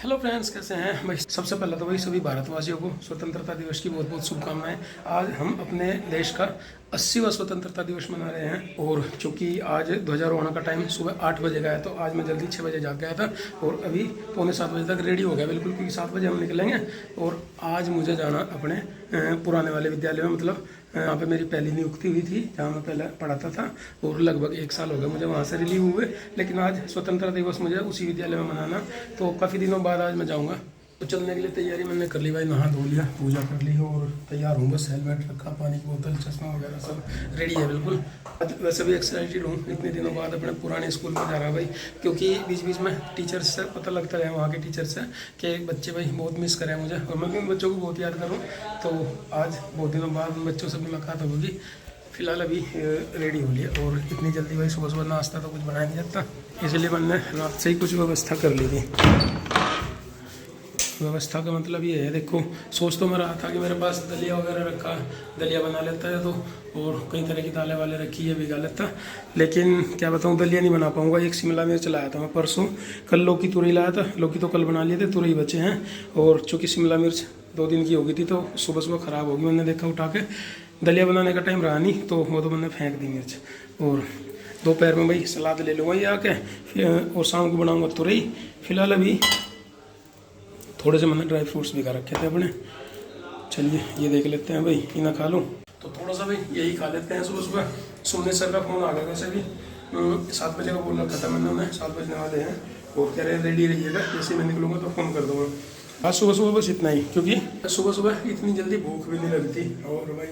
Hello friends, कैसे हैं भाई। सबसे पहले तो भाई सभी भारतवासियों को स्वतंत्रता दिवस की बहुत बहुत शुभकामनाएं। आज हम अपने देश का 80वां स्वतंत्रता दिवस मना रहे हैं और चूँकि आज ध्वजारोहण का टाइम सुबह 8 बजे का है तो आज मैं जल्दी 6 बजे जाग गया था और अभी पौने 7 बजे तक रेडी हो गया बिल्कुल, क्योंकि 7 बजे हम निकलेंगे। और आज मुझे जाना अपने पुराने वाले विद्यालय में, मतलब यहाँ पे मेरी पहली नियुक्ति हुई थी जहाँ मैं पहले पढ़ाता था और लगभग 1 साल हो गया मुझे वहाँ से रिलीव हुए। लेकिन आज स्वतंत्रता दिवस मुझे उसी विद्यालय में मनाना, तो काफ़ी दिनों बाद आज मैं जाऊँगा। तो चलने के लिए तैयारी मैंने कर ली भाई, नहा धो लिया, पूजा कर ली और तैयार हूँ। बस हेलमेट रखा, पानी की बोतल, चश्मा वगैरह सब रेडी है बिल्कुल। आज वैसे भी एक्साइटेड हूँ, इतने दिनों बाद अपने पुराने स्कूल में जा रहा भाई, क्योंकि बीच बीच में टीचर्स से पता लगता है, वहाँ के टीचर से कि बच्चे भाई बहुत मिस करें मुझे और मैं भी उन बच्चों को बहुत याद करूँ। तो आज बहुत दिनों बाद उन बच्चों से मुलाकात होगी। फिलहाल अभी रेडी हो लिया और इतनी जल्दी भाई सुबह सुबह नाश्ता तो कुछ बनाया नहीं जाता, इसलिए मैंने रात से ही कुछ व्यवस्था कर ली थी। व्यवस्था का मतलब ये है, देखो सोच तो मैं रहा था कि मेरे पास दलिया वगैरह रखा, दलिया बना लेता है तो, और कई तरह की दालें वाले रखी है, भिगा लेता। लेकिन क्या बताऊँ, दलिया नहीं बना पाऊँगा। एक शिमला मिर्च लाया था मैं परसों, कल लौकी तुरई लाया था, लौकी तो कल बना लिए थे, तुरई बचे हैं। और चूँकि शिमला मिर्च 2 दिन की हो गई थी तो सुबह सुबह ख़राब होगी, मैंने देखा उठा के। दलिया बनाने का टाइम रहा नहीं तो वो तो मैंने फेंक दी मिर्च। और दोपहर में भाई सलाद ले लूँगा ये आके, और शाम को बनाऊँगा तुरई। फिलहाल अभी थोड़े से मैंने ड्राई फ्रूट्स भिगा रखे थे अपने, चलिए ये देख लेते हैं भाई, इन्हें खा लूँ। तो थोड़ा सा भाई यही खा लेते हैं सुबह सुबह। सुमने सर का फ़ोन आ गया वैसे भी, 7 बजे का बोल रखा था मैंने उन्हें, 7 बजने वाले हैं और कह रहे हैं रेडी रहिएगा, जैसे मैं निकलूँगा तो फ़ोन कर दूँगा। आज सुबह सुबह बस इतना ही, क्योंकि सुबह सुबह इतनी जल्दी भूख भी नहीं लगती। और भाई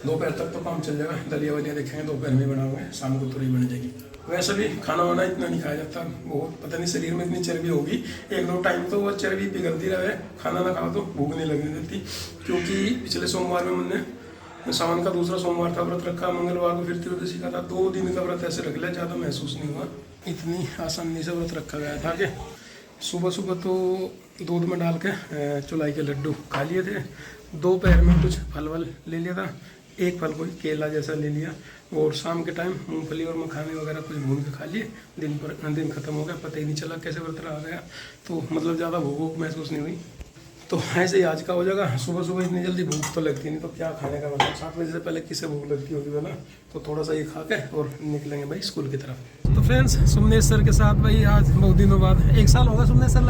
दोपहर तक तो काम चल जाएगा, दलिया वलिया देखेंगे, दोपहर में बनाऊँगे, शाम को तुरई बन जाएगी। वैसे भी खाना वाना इतना नहीं खाया जाता, बहुत पता नहीं शरीर में इतनी चर्बी होगी, 1-2 टाइम तो वो चर्बी पिघलती रहे, खाना ना खाओ तो भूख नहीं लगने देती। क्योंकि पिछले सोमवार में मैंने सावन का दूसरा सोमवार था व्रत रखा, मंगलवार को फिर त्रियोदशी का था, 2 दिन का व्रत ऐसे रख लिया, ज़्यादा महसूस नहीं हुआ। इतनी आसानी से व्रत रखा गया था कि सुबह सुबह तो दूध में डाल के चुलाई के लड्डू खा लिए थे, दोपहर में कुछ फल वल ले लिया था, एक फल कोई केला जैसा ले लिया, और शाम के टाइम मूंगफली और मखाने वगैरह कुछ भून के खा लिए। दिन खत्म हो गया, पता ही नहीं चला कैसे व्रत रहा गया। तो मतलब ज़्यादा भूख महसूस नहीं हुई। तो ऐसे ही आज का हो जाएगा। सुबह सुबह इतनी जल्दी भूख तो लगती नहीं, तो क्या खाने का मतलब, 7 बजे से पहले किसे भूख लगती होगी ना। तो थोड़ा सा ये खा के और निकलेंगे भाई स्कूल की तरफ। तो फ्रेंड्स, सुमनेश सर के साथ भाई आज बहुत दिनों बाद, 1 साल होगा सुमनेश सर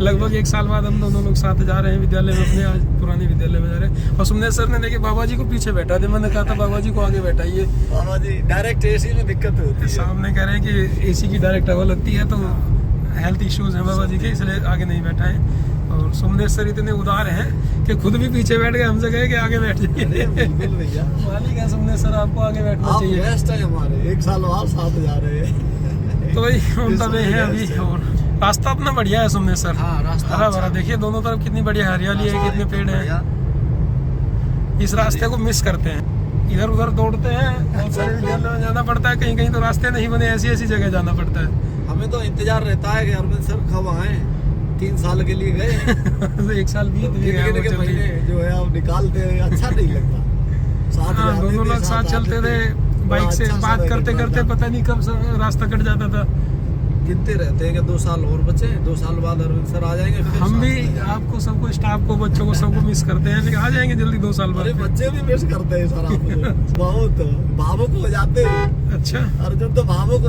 लगभग 1 साल बाद हम दोनों लोग साथ जा रहे हैं विद्यालय में अपने, आज पुराने विद्यालय में जा रहे हैं। और सुमनेश सर ने देखे बाबा जी को पीछे बैठा थे, मैंने कहा था बाबा जी को आगे बैठाइए, बाबा जी डायरेक्ट एसी में दिक्कत होती है। सामने कह रहे हैं कि एसी की डायरेक्ट हवा लगती है, तो हेल्थ इश्यूज हैं बाबा जी के, इसलिए आगे नहीं बैठा है। और सुमनेश सर इतने उदार हैं कि खुद भी पीछे बैठ गए, हमसे कहे कि आगे बैठ जाइए। मालिक है सुमनेश सर, आपको आगे बैठना चाहिए। गेस्ट है हमारे, 1 साल बाद साथ जा रहे हैं। तो भाई उनका वे है अभी। और रास्ता अपना बढ़िया है सुमनेश सर, हरा भरा, देखिए दोनों तरफ कितनी बढ़िया हरियाली है, कितने पेड़ हैं। इस रास्ते को मिस करते हैं, इधर उधर दौड़ते हैं, बहुत सारे विद्यालय में जाना पड़ता है, कहीं कहीं तो रास्ते नहीं बने, ऐसी ऐसी जगह जाना पड़ता है। हमें तो इंतजार रहता है कि अरविंद सर कब आए। 3 साल के लिए गए 1 साल बीत भी गया, के महीने जो है अब निकालते हैं, अच्छा नहीं लगता। साथ दोनों लोग साथ चलते थे, बाइक से बात करते करते पता नहीं कब रास्ता कट जाता था। गिनते रहते हैं कि 2 साल और बचे, 2 साल बाद अरविंद सर आ जाएंगे। हम भी आपको सबको, स्टाफ को, बच्चों को, सबको मिस करते हैं, लेकिन आ जाएंगे जल्दी 2 साल बाद। बच्चे भी मिस करते हैं सर आपको बहुत भावुक हो जाते हैं। अच्छा, अर्जुन तो भावुक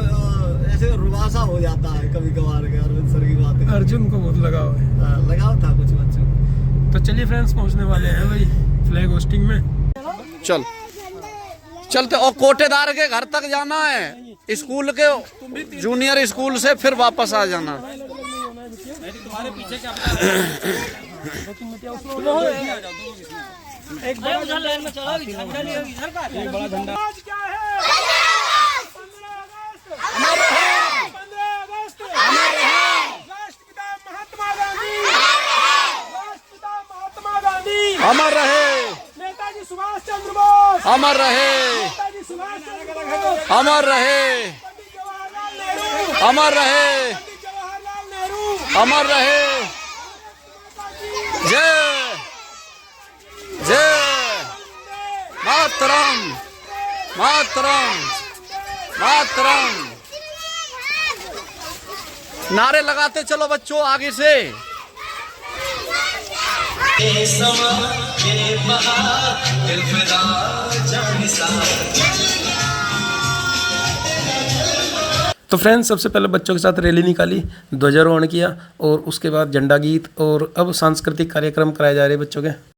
ऐसे रुबासा हो जाता है कभी कभार के अरविंद सर की बातें। अर्जुन को बहुत लगाव है, लगाव था कुछ बच्चों को। तो चलिए फ्रेंड्स, पहुंचने वाले हैं भाई फ्लैग होस्टिंग में। चलते और कोटेदार के घर तक जाना है, स्कूल के जूनियर स्कूल से फिर वापस आ जाना। एक बड़ा झंडा में चढ़ा, झंडा नहीं होगी सर का, एक बड़ा झंडा। आज क्या है? 15 अगस्त अमर रहे, 15 अगस्त अमर रहे, राष्ट्रपिता महात्मा गांधी, राष्ट्रपिता महात्मा गांधी अमर रहे, नेताजी सुभाष चंद्र बोस अमर रहे, नेताजी सुभाष चंद्र बोस अमर रहे, पंडित जवाहरलाल नेहरू अमर रहे, पंडित जवाहरलाल नेहरू अमर रहे। जय जय मातरम, मातरम, मातरम। नारे लगाते चलो बच्चों आगे से। तो फ्रेंड्स, सबसे पहले बच्चों के साथ रैली निकाली, ध्वजारोहण किया और उसके बाद झंडा गीत और अब सांस्कृतिक कार्यक्रम कराए जा रहे हैं बच्चों के।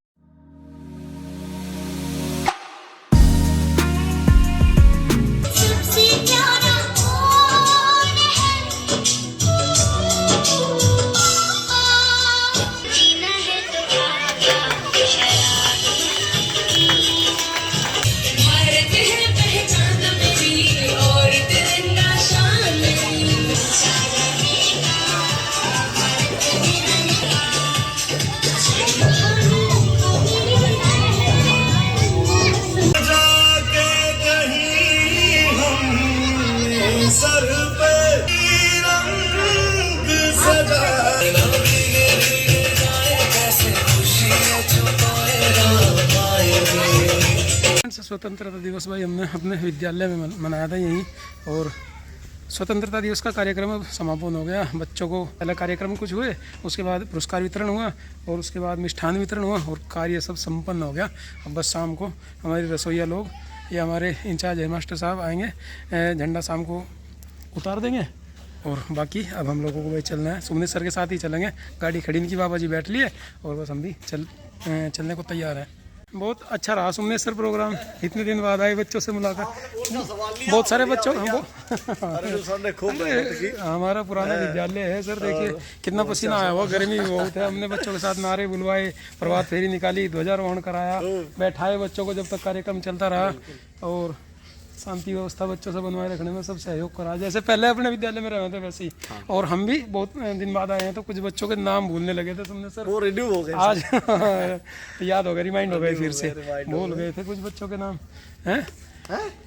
स्वतंत्रता दिवस भाई हमने अपने विद्यालय में मनाया था यहीं, और स्वतंत्रता दिवस का कार्यक्रम अब समापन हो गया। बच्चों को पहला कार्यक्रम कुछ हुए, उसके बाद पुरस्कार वितरण हुआ और उसके बाद मिष्ठान वितरण हुआ और कार्य सब संपन्न हो गया। अब बस शाम को हमारे रसोइया लोग या हमारे इंचार्ज हेडमास्टर साहब आएंगे, झंडा शाम को उतार देंगे और बाकी अब हम लोगों को भाई चलना है। सुमने सर के साथ ही चलेंगे, गाड़ी खड़ी इनकी, बाबा जी बैठ लिए और बस हम भी चलने को तैयार है। बहुत अच्छा रहा सुमने सर प्रोग्राम, इतने दिन बाद आए, बच्चों से मुलाकात, बहुत सारे बच्चों हमारा पुराना विद्यालय है सर, देखिए कितना पसीना आया हुआ, गर्मी भी बहुत है। हमने बच्चों के साथ नारे बुलवाए, प्रभात फेरी निकाली, ध्वजारोहण कराया, बैठाए बच्चों को जब तक कार्यक्रम चलता रहा और शांति व्यवस्था बच्चों से बनवाए रखने में सब सहयोग करा, जैसे पहले अपने विद्यालय में रहे थे वैसे ही। और हम भी बहुत दिन बाद आए हैं तो कुछ बच्चों के नाम भूलने लगे थे, तुमने सर वो रिन्यू हो गए आज याद हो गए, रिमाइंड हो गए, फिर से भूल गए थे कुछ बच्चों के नाम हैं।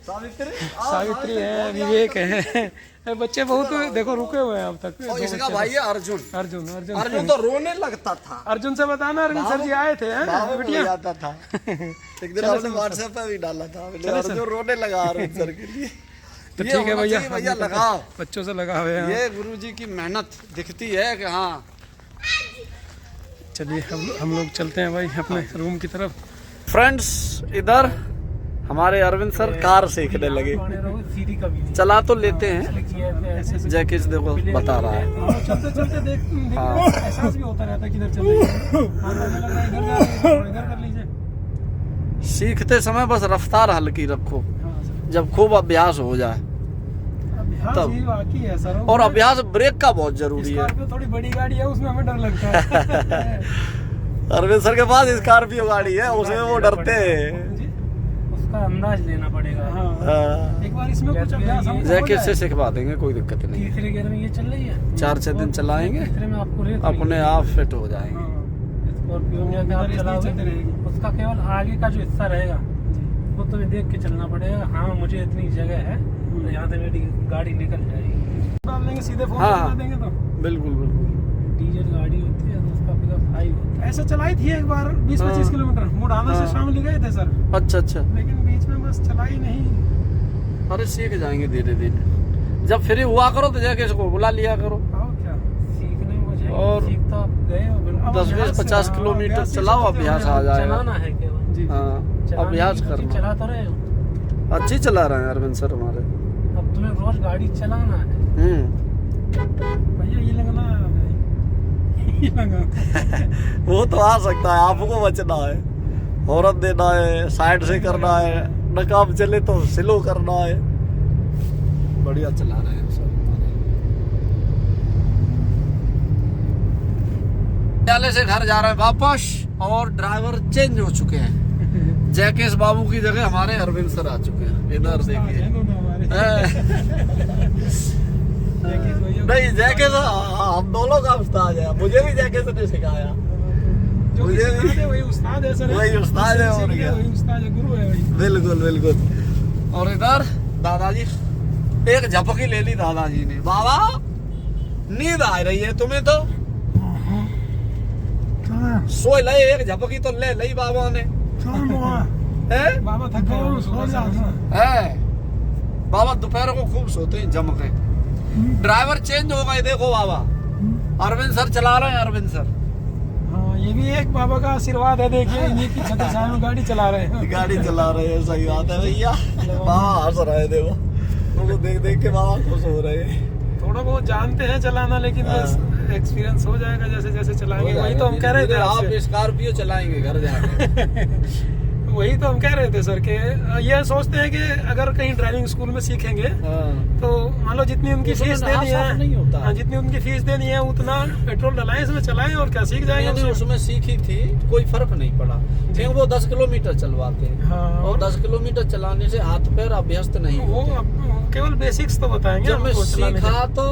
सावित्री है, विवेक है, बच्चे बहुत देखो रुके हुए हैं अब तक। इसका भाई है अर्जुन। अर्जुन अर्जुन अर्जुन तो रोने लगता था। अर्जुन से बताना, अरविंद सर जी आए थे बेटिया था। एक दिन आपने व्हाट्सएप पे भी डाला था, अर्जुन रोने लगा अरविंद सर के लिए। तो ठीक है भैया, भैया लगाओ, बच्चों से लगा हुए हैं। ये गुरुजी की मेहनत दिखती है कि हाँ। चलिए हम लोग चलते हैं भाई अपने रूम की तरफ। फ्रेंड्स, इधर हमारे अरविंद सर कार सीखने लगे, चला तो लेते हैं, जैकिस देखो बता रहा है। चलते चलते देख एहसास भी होता रहता है किधर चल रहे हैं, इधर कर लीजिए। सीखते समय बस रफ्तार हल्की रखो, जब खूब अभ्यास हो जाए तब। बाकी है सर, और अभ्यास ब्रेक का बहुत जरूरी है। थोड़ी बड़ी गाड़ी है, उसमें हमें डर लगता है। अरविंद सर के पास स्कॉर्पियो गाड़ी है, उसमें वो डरते हैं, अंदाज लेना पड़ेगा। हाँ। एक बार इसमें कुछ अभ्यास हम जैकेट से सिखवा देंगे, कोई दिक्कत नहीं। तीसरे गियर में ये चल रही है, 4-6 दिन चलाएंगे, अपने आप फिट हो जाएंगे। उसका केवल आगे का जो हिस्सा रहेगा वो तुम्हें देख के चलना पड़ेगा। हाँ, मुझे इतनी जगह है, यहाँ से मेरी गाड़ी निकल जाएगी, डाल देंगे सीधे फोन कर देंगे तो। बिल्कुल बिल्कुल। डीजल गाड़ी होती है तो उसका पिकअप हाई होता है। ऐसा चलाई थी एक बार 20-25 किलोमीटर, मुड़ाना से शामली गए थे सर। अच्छा अच्छा। लेकिन बीच में बस चलाई नहीं। अरे सीख जाएंगे धीरे धीरे, जब फ्री हुआ करो तो जाके इसको बुला लिया करो। क्या सीखने मुझे, और सीख तो आप गए हो, 10-20-50 किलोमीटर चलाओ, अभ्यास आ जाएगा। चलाना है केवल। हाँ, अभ्यास करना। चला तो रहे हो, अच्छी चला रहे हैं अरविंद सर हमारे। अब तुम्हें रोज गाड़ी चलाना है भैया, ये लगना वो तो आ सकता है, आपको बचना है, औरत देना है, साइड से करना है, नकाब चले तो स्लो करना है। बढ़िया चला रहे हैं सर। विद्यालय से घर जा रहे हैं वापस और ड्राइवर चेंज हो चुके हैं। जैकेश बाबू की जगह हमारे अरविंद सर आ चुके हैं। इधर देखिए, नहीं जैकेश हम दोनों का उस्ताद है, मुझे भी जैकेश ने सिखाया। मुझे भी वही उस्ताद है सर, वही उस्ताद है, और क्या, वही उस्ताद है, गुरु है भाई। बिल्कुल बिल्कुल। और इधर दादाजी, एक झपकी ले ली दादाजी ने। बाबा नींद आ रही है तुम्हें तो, सो ले, एक झपकी तो ले ली बाबा ने। बाबा थक गए, है बाबा दोपहर को खूब सोते हैं जम के। ड्राइवर चेंज हो गए, देखो बाबा अरविंद सर चला रहे हैं, अरविंद सर। हाँ, ये भी एक बाबा का आशीर्वाद है। देखिए इन्हीं की छत्र छाया में गाड़ी चला रहे हैं। गाड़ी चला रहे हैं, सही बात है भैया। बाबा हंस रहे हैं, देखो उनको देख देख के बाबा खुश हो रहे हैं। थोड़ा बहुत जानते हैं चलाना, लेकिन बस एक्सपीरियंस हो जाएगा जैसे जैसे चलाएंगे। वही तो हम कह रहे थे आप आपसे। स्कॉर्पियो चलाएंगे घर जाके। वही तो हम कह रहे थे सर के ये सोचते हैं कि अगर कहीं ड्राइविंग स्कूल में सीखेंगे तो मान लो जितनी उनकी फीस देनी है, हाँ, जितनी उनकी फीस देनी है उतना पेट्रोल डलाएं, इसमें चलाएं और क्या सीख जाएंगे। उसमें सीखी थी, कोई फर्क नहीं पड़ा, क्योंकि वो 10 किलोमीटर चलवाते हैं। हाँ, और 10 किलोमीटर चलाने से हाथ पैर अभ्यस्त नहीं वो होते। केवल बेसिक्स तो बताएंगे। जब मैं हमको चलाने के। सीखा तो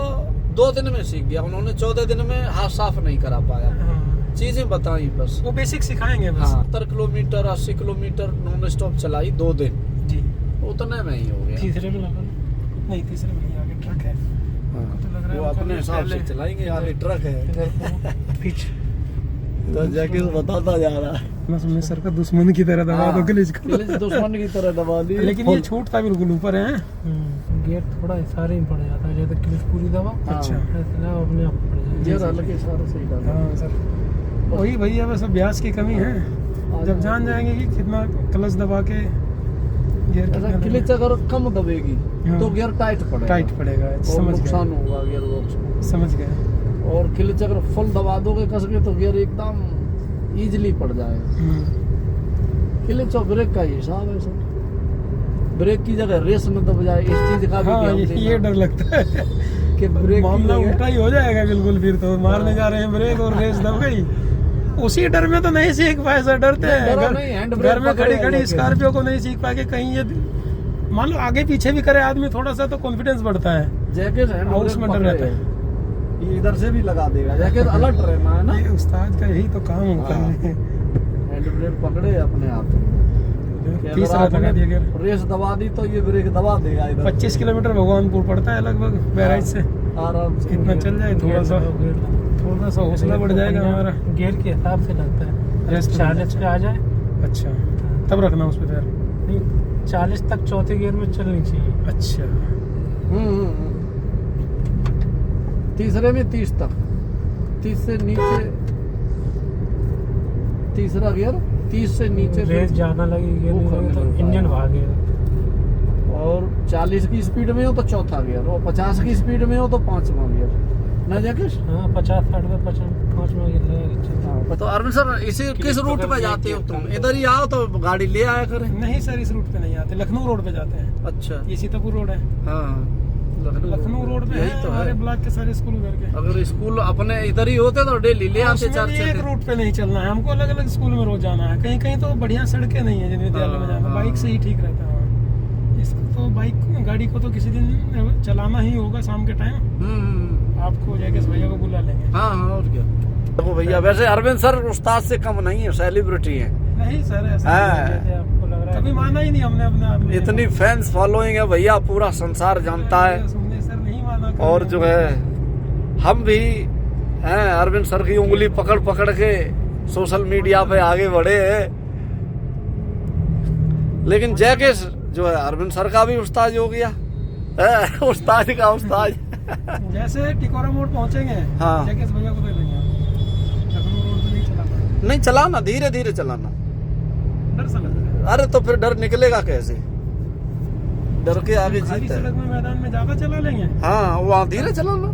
2 दिन में सीख गया, उन्होंने 14 दिन में हाथ साफ नहीं करा पाया। हाँ, चीजें बताई बस, वो बेसिक सिखाएंगे बस। हाँ 70 किलोमीटर 80 किलोमीटर नॉन स्टॉप चलाई 2 दिन, जी। उतने में ही हो गया। तीसरे में लगा नहीं, तीसरे में नहीं, आगे ट्रक है। तो लग रहा है वो अपने हिसाब से चलाएंगे, आगे ट्रक है पीछे तो जाके बताता जा रहा है। बस हमने सर का दुश्मन की तरह दबा दो गिलिज को। दुश्मन की तरह दबा दी। लेकिन ये छूटता बिल्कुल ऊपर है। गेट थोड़ा इशारे में पड़ जाता है, जैसे क्लिच पूरी दबा। अच्छा। ऐसे ना अपने आप पड़ जाता है। ये हल्के इशारे से ही डाला। हाँ सर, वही भैया बस अभ्यास की कमी है। जब जान जाएंगे कि कितना क्लच दबा के गियर ऐसा क्लिच अगर कम दबेगी हाँ। तो गियर टाइट पड़ेगा, टाइट पड़ेगा। और समझ नुकसान गए, होगा गियर बॉक्स को। समझ गए। और क्लिच अगर फुल दबा दोगे कस के तो गियर एकदम इजीली पड़ जाएगा। क्लिच और ब्रेक का ही हिसाब है सर, ब्रेक की जगह रेस में दब जाए, इस चीज का भी हाँ, ध्यान ये देना डर लगता है कि ब्रेक मामला उल्टा ही हो जाएगा बिल्कुल। फिर तो मारने जा रहे हैं ब्रेक और रेस दब गई। उसी डर में तो नहीं सीख पाए सर, डरते हैं। डरा नहीं, हैंड ब्रेक घर में खड़ी पकड़े खड़ी लेके। स्कॉर्पियो को नहीं सीख पाए कि कहीं ये मान लो आगे पीछे भी करे आदमी थोड़ा सा तो कॉन्फिडेंस बढ़ता है। जैकेट हैंड और ब्रेक उसमें डर पकड़े, रहता है। ये इधर से भी लगा देगा, जैकेट अलर्ट रहना है ना। ये उस्ताद का यही तो काम होता हाँ। है। हैंड ब्रेक पकड़े अपने आप कि अगर तीसरा आपने लगा दिया गियर। रेस दबा दी तो ये ब्रेक दबा देगा इधर। 25 किलोमीटर भगवानपुर पड़ता है लगभग बैराज से। आराम से इतना चल जाए थोड़ा सा हौसला बढ़ जाएगा हमारा। गियर के हिसाब से लगता है। रेस्ट 40 पे आ जाए, अच्छा, तब रखना उस पे पैर। नहीं 40 तक चौथे गियर में चलनी चाहिए। अच्छा, तीसरे में 30 तक, 30 से नीचे तीसरा गियर, 30 से नीचे रेस ज्यादा लगेगी वो नहीं लगे तो खत्म इंजन होता है। भागेगा। और 40 की स्पीड में हो तो चौथा गियर, और 50 की स्पीड में हो तो 5वां गियर ना जैकेश। हाँ 50-60 में 5वां गियर लगेगा। तो अरविंद सर इसी किस रूट पे जाते हो तुम? इधर ही आओ तो गाड़ी ले आया करें। नहीं सर इस रूट पे नहीं आते, लखनऊ रोड पे जाते हैं। अच्छा ये सीतापुर रोड है, हाँ लखनऊ रोड पे यही है तो है। हमारे ब्लॉक के सारे स्कूल उधर के। अगर स्कूल अपने इधर ही होते तो डेली ले आते उसमें 4 भी एक से। रूट पे नहीं चलना है हमको, अलग अलग स्कूल में रोज जाना है। कहीं कहीं तो बढ़िया सड़कें नहीं है जिन विद्यालय में जाना, बाइक से ही ठीक रहता है। इसको तो बाइक गाड़ी को तो किसी दिन चलाना ही होगा शाम के टाइम। आपको जैकेश भैया को बुला लेंगे। हाँ और क्या। देखो भैया वैसे अरविंद सर उस्ताद से कम नहीं है, सेलिब्रिटी है। नहीं सर ऐसा हाँ। जैसे आपको लग रहा है कभी माना ही नहीं हमने अपने आप में। इतनी फैंस फॉलोइंग है भैया, पूरा संसार जानता है। हमने सर नहीं माना कभी। और जो है हम भी हैं अरविंद सर की उंगली पकड़ पकड़ के सोशल मीडिया पे आगे बढ़े हैं। लेकिन जैकेश जो है अरविंद सर का भी उस्ताद हो गया, उस्ताद का उस्ताद। जैसे टिकोरा मोड़ पहुंचेंगे हाँ। जैकेश भैया को दे देंगे। लखनऊ रोड पे नहीं चला पाएंगे, नहीं चलाना, धीरे धीरे चलाना। डर सा लग रहा है। अरे तो फिर डर निकलेगा कैसे? डर के आगे खाली जीत है। सड़क में मैदान में ज्यादा चला लेंगे। हाँ वहाँ धीरे चलाना,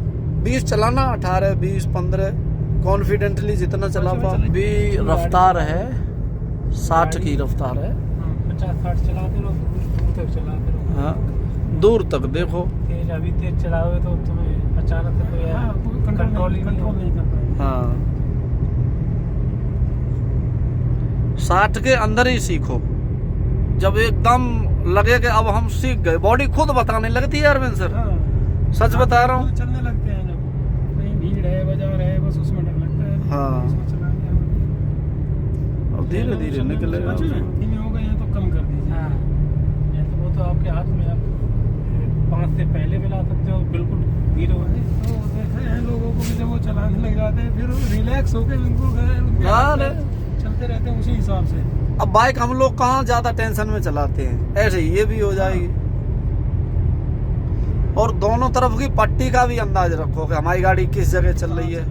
20 चलाना, 18 20 15 कॉन्फिडेंटली जितना चला पा। भी रफ्तार है 60 की रफ्तार है। 50-60 चलाते रहो, दूर तक चलाते रहो। हाँ दूर तक देखो। तेज अभी तेज चलाओगे तो तुम्हें अचानक से कोई हाँ, कोई कंट्रोल ही कंट्रोल नहीं कर पाएंगे। हाँ 60 के अंदर ही सीखो। जब एकदम लगे कि अब हम सीख गए, बॉडी खुद बताने लगती है अरविंद सर, हाँ। सच बता रहा हूँ। चलने लगते हैं जब कहीं भीड़ है बाजार है, बस उसमें डर लगता है। हाँ। उसमें चला दिया। अब धीरे धीरे निकलेगा। धीमे हो गए हैं तो कम कर दीजिए। हाँ तो वो तो आपके हाथ में, आप 5 से पहले भी ला सकते हो, बिल्कुल धीरे हो। तो देखे हैं लोगों को भी जब वो चलाने लग जाते हैं फिर रिलैक्स होकर उनको हाँ, चलते रहते हैं उसी हिसाब से। अब बाइक हम लोग कहाँ ज्यादा टेंशन में चलाते हैं, ऐसे ही ये भी हो जाएगी। और दोनों तरफ की पट्टी का भी अंदाज रखो कि हमारी गाड़ी किस जगह चल रही है।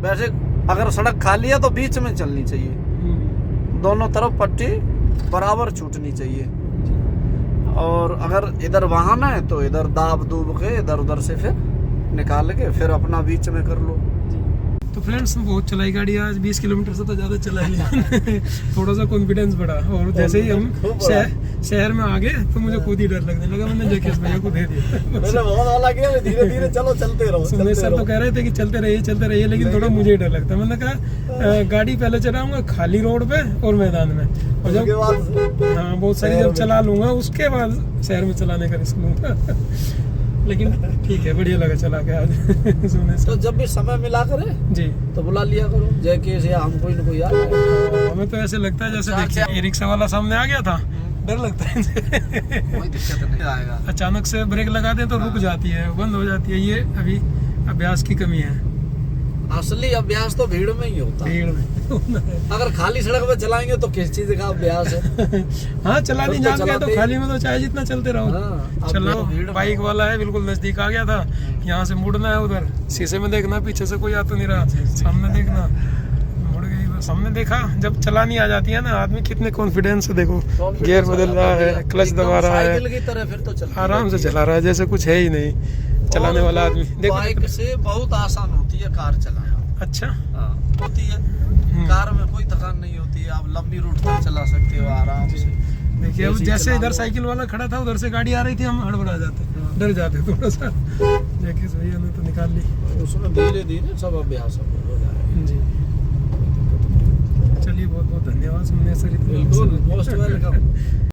वैसे अगर सड़क खाली है तो बीच में चलनी चाहिए, दोनों तरफ पट्टी बराबर छूटनी चाहिए। और अगर इधर वाहन है तो इधर दाब दूब के इधर उधर से फिर निकाल के फिर अपना बीच में कर लो। तो फ्रेंड्स बहुत चलाई गाड़ी आज, 20 किलोमीटर से तो ज़्यादा चलाई है। थोड़ा सा कॉन्फिडेंस बढ़ा, और जैसे ही हम शहर में आ गए तो मुझे खुद ही डर लगने लगा। मैंने जैकेश भैया को दे दिया। मैंने बहुत वाला किया, धीरे धीरे चलो चलते रहो। सुने सर तो कह रहे थे कि चलते रहिए, लेकिन थोड़ा मुझे ही डर लगता। मैंने कहा गाड़ी पहले चलाऊंगा खाली रोड पे और मैदान में, और जब हाँ बहुत सारी जब चला लूंगा उसके बाद शहर में चलाने का रिस्क लूंगा। लेकिन ठीक है, बढ़िया लगा चला के आज। सुने तो जब भी समय मिला करे जी तो बुला लिया करो, जैकेश या हम कोई न कोई आ जाए। हमें तो ऐसे लगता है जैसे देखिए रिक्शा वाला सामने आ गया था, डर लगता है। कोई दिक्कत नहीं आएगा। अचानक से ब्रेक लगा दें तो रुक जाती है, बंद हो जाती है। ये अभी अभ्यास की कमी है। असली अभ्यास तो भीड़ में ही होता है। भीड़ में अगर खाली सड़क पे चलाएंगे तो किस चीज का अभ्यास है। हाँ चलानी जान गया तो खाली में तो चाहे जितना चलते रहो। हाँ, चलाओ। भीड़ में बाइक वाला है बिल्कुल नजदीक आ गया था, यहाँ से मुड़ना है, उधर शीशे में देखना पीछे से कोई आ तो नहीं रहा, सामने देखना, मुड़ गई बस। हमने देखा जब चलानी आ जाती है ना आदमी कितने कॉन्फिडेंस से देखो गियर बदल रहा है, क्लच दबा रहा है, साइकिल की तरह फिर तो चलती आराम से चला रहा है जैसे कुछ है ही नहीं। चलाने वाला आदमी देखो। बाइक से बहुत आसान होती है कार चलाना। अच्छा हाँ, होती है। कार में कोई थकान नहीं होती है, आप लंबी रूट तक चला सकते हो आराम से। देखिए अब जैसे इधर साइकिल वाला खड़ा था, उधर से गाड़ी आ रही थी, हम हड़बड़ा जाते, डर जाते थोड़ा सा। जैकेश भैया ने तो निकाल ली। उसमें धीरे धीरे सब अभ्यास हो जाएगा। जी चलिए, बहुत बहुत धन्यवाद सुनने से। बिल्कुल, मोस्ट वेलकम।